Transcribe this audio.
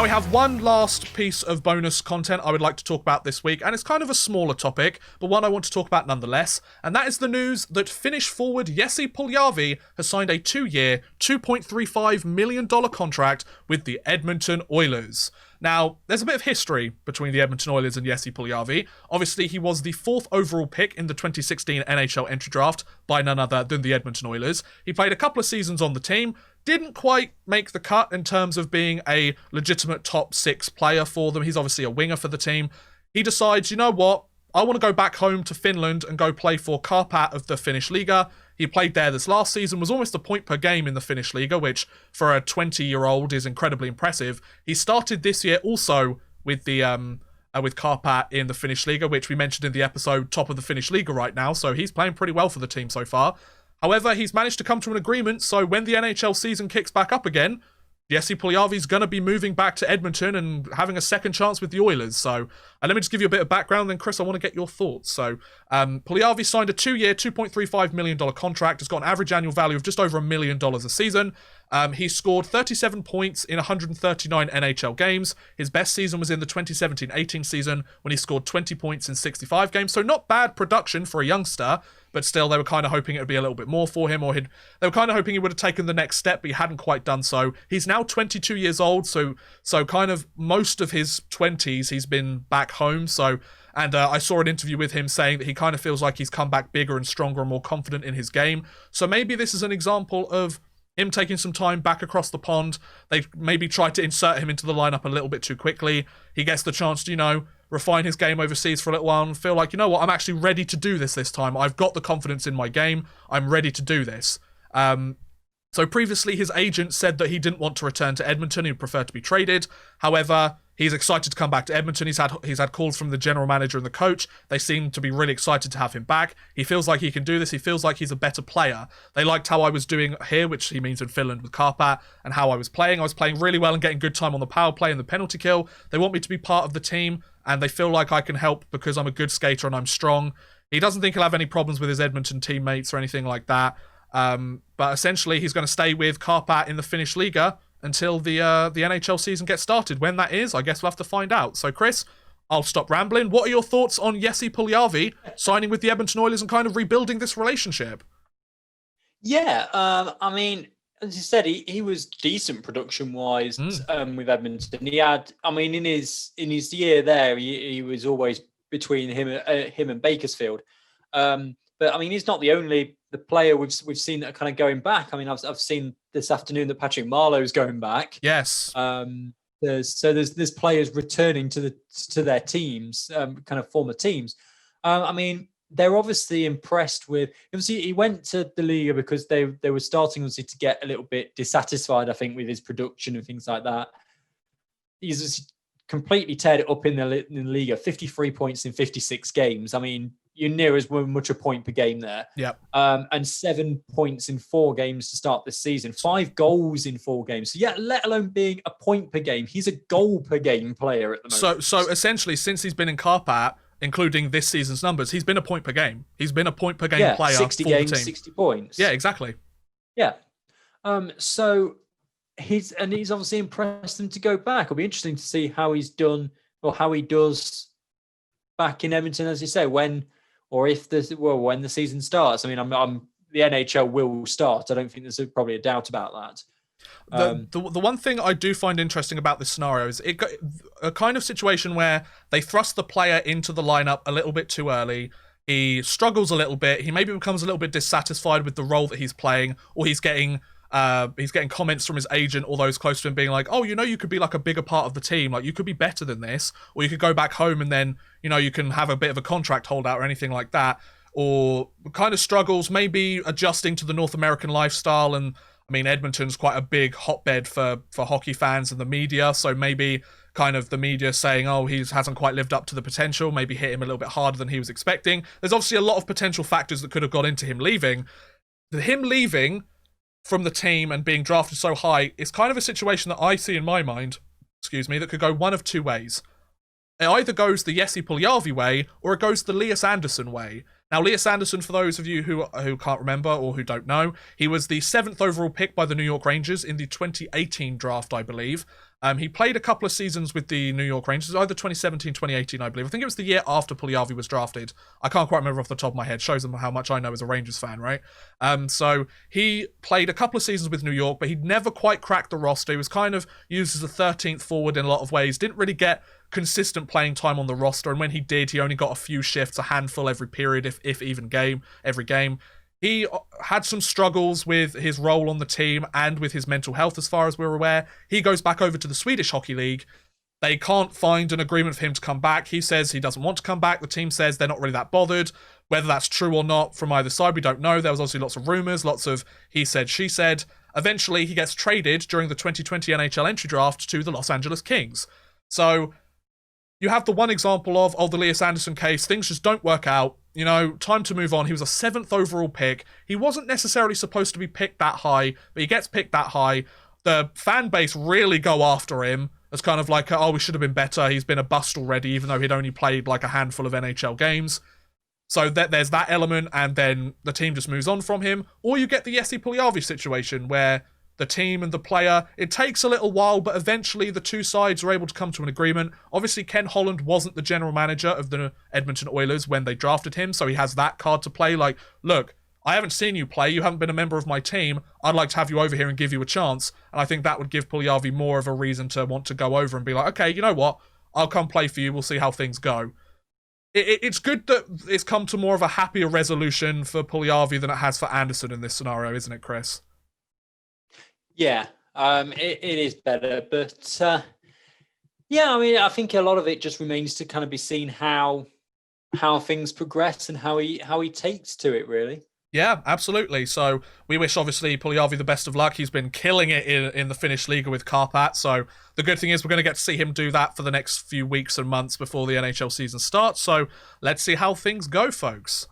Now we have one last piece of bonus content I would like to talk about this week, and it's kind of a smaller topic, but one I want to talk about nonetheless, and that is the news that Finnish forward Jesse Puljujarvi has signed a 2-year, $2.35 million contract with the Edmonton Oilers. Now, there's a bit of history between the Edmonton Oilers and Jesse Puljujarvi. Obviously, he was the 4th overall pick in the 2016 NHL entry draft by none other than the Edmonton Oilers. He played a couple of seasons on the team, didn't quite make the cut in terms of being a legitimate top 6 player for them. He's obviously a winger for the team. He decides, you know what? I want to go back home to Finland and go play for Karpat of the Finnish Liiga. He played there this last season, was almost a point per game in the Finnish Liiga, which for a 20-year-old is incredibly impressive. He started this year also with the with Karpat in the Finnish Liiga, which we mentioned in the episode, top of the Finnish Liiga right now, so he's playing pretty well for the team so far. However, he's managed to come to an agreement, so when the NHL season kicks back up again, Jesse Puljujarvi's going to be moving back to Edmonton and having a second chance with the Oilers. So let me just give you a bit of background, then Chris, I want to get your thoughts. So Puljujarvi signed a 2-year, $2.35 million contract. Has got an average annual value of just over $1 million a season. He scored 37 points in 139 NHL games. His best season was in the 2017-18 season when he scored 20 points in 65 games. So not bad production for a youngster, but still they were kind of hoping it would be a little bit more for him, or they were kind of hoping he would have taken the next step, but he hadn't quite done so. He's now 22 years old, so kind of most of his 20s he's been back home. So, and I saw an interview with him saying that he kind of feels like he's come back bigger and stronger and more confident in his game. So maybe this is an example of him taking some time back across the pond. They maybe tried to insert him into the lineup a little bit too quickly. He gets the chance to, refine his game overseas for a little while and feel like, you know what, I'm actually ready to do this time. I've got the confidence in my game. I'm ready to do this. So previously, his agent said that he didn't want to return to Edmonton. He'd prefer to be traded. However, he's excited to come back to Edmonton. He's had calls from the general manager and the coach. They seem to be really excited to have him back. He feels like he can do this. He feels like he's a better player. They liked how I was doing here, which he means in Finland with Karpat, and how I was playing. I was playing really well and getting good time on the power play and the penalty kill. They want me to be part of the team, and they feel like I can help because I'm a good skater and I'm strong. He doesn't think he'll have any problems with his Edmonton teammates or anything like that. But essentially, he's going to stay with Karpat in the Finnish Liiga until the NHL season gets started. When that is, I guess we'll have to find out. So, Chris, I'll stop rambling. What are your thoughts on Jesse Puljujarvi signing with the Edmonton Oilers and kind of rebuilding this relationship? Yeah, I mean, as you said, he was decent production-wise with Edmonton. He had, I mean, in his year there, he was always between him and Bakersfield. But I mean, he's not the player we've seen that are kind of going back. I mean, I've seen this afternoon that Patrick Marleau's going back. Yes. There's players returning to their teams, kind of former teams. I mean, they're obviously impressed with. Obviously, he went to the Liga because they were starting obviously to get a little bit dissatisfied, I think, with his production and things like that. He's just completely teared it up in the Liga. 53 points in 56 games. I mean, you're near as much a point per game there. Yeah. And 7 points in 4 games to start this season. 5 goals in 4 games. So yeah, let alone being a point per game, he's a goal per game player at the moment. So essentially, since he's been in Karpat, including this season's numbers, he's been a point per game. He's been a point per game player 60 for games, the team. 60 points. Yeah, exactly. Yeah. So he's obviously impressed them to go back. It'll be interesting to see how he's done or how he does back in Edmonton, as you say, when the season starts. I mean, the NHL will start. I don't think there's probably a doubt about that. The one thing I do find interesting about this scenario is a kind of situation where they thrust the player into the lineup a little bit too early. He struggles a little bit. He maybe becomes a little bit dissatisfied with the role that he's playing, or he's getting comments from his agent or those close to him being like, oh, you could be like a bigger part of the team. Like, you could be better than this, or you could go back home and then, you can have a bit of a contract holdout or anything like that. Or kind of struggles maybe adjusting to the North American lifestyle. And I mean, Edmonton's quite a big hotbed for hockey fans and the media. So maybe kind of the media saying, oh, he hasn't quite lived up to the potential, maybe hit him a little bit harder than he was expecting. There's obviously a lot of potential factors that could have got into him leaving. Him leaving from the team and being drafted so high is kind of a situation that I see in my mind, that could go one of two ways. It either goes the Jesse Puljujarvi way, or it goes the Lias Andersson way. Now, Lias Andersson, for those of you who can't remember or who don't know, he was the 7th overall pick by the New York Rangers in the 2018 draft, I believe. He played a couple of seasons with the New York Rangers, either 2017, 2018, I believe. I think it was the year after Puljujarvi was drafted. I can't quite remember off the top of my head. Shows them how much I know as a Rangers fan, right? So he played a couple of seasons with New York, but he'd never quite cracked the roster. He was kind of used as a 13th forward in a lot of ways. Didn't really get consistent playing time on the roster, and when he did, he only got a few shifts, a handful every period, if even every game. He had some struggles with his role on the team and with his mental health, as far as we're aware. He goes back over to the Swedish Hockey League. They can't find an agreement for him to come back. He says he doesn't want to come back. The team says they're not really that bothered. Whether that's true or not from either side, we don't know. There was obviously lots of rumours, lots of he said, she said. Eventually, he gets traded during the 2020 NHL entry draft to the Los Angeles Kings. So you have the one example of the Elias Anderson case. Things just don't work out. Time to move on. He was a 7th overall pick. He wasn't necessarily supposed to be picked that high, but he gets picked that high. The fan base really go after him as kind of like, we should have been better. He's been a bust already, even though he'd only played like a handful of NHL games. So there's that element, and then the team just moves on from him. Or you get the Jesse Puljujarvi situation where the team and the player, it takes a little while, but eventually the two sides are able to come to an agreement. Obviously, Ken Holland wasn't the general manager of the Edmonton Oilers when they drafted him, so he has that card to play. Like, look, I haven't seen you play. You haven't been a member of my team. I'd like to have you over here and give you a chance. And I think that would give Puljujarvi more of a reason to want to go over and be like, okay, you know what? I'll come play for you. We'll see how things go. It's good that it's come to more of a happier resolution for Puljujarvi than it has for Anderson in this scenario, isn't it, Chris? Yeah, it is better, but yeah, I mean, I think a lot of it just remains to kind of be seen how things progress and how he takes to it, really. Yeah, absolutely. So we wish, obviously, Puljujarvi the best of luck. He's been killing it in the Finnish Liiga with Karpat. So the good thing is we're going to get to see him do that for the next few weeks and months before the NHL season starts. So let's see how things go, folks.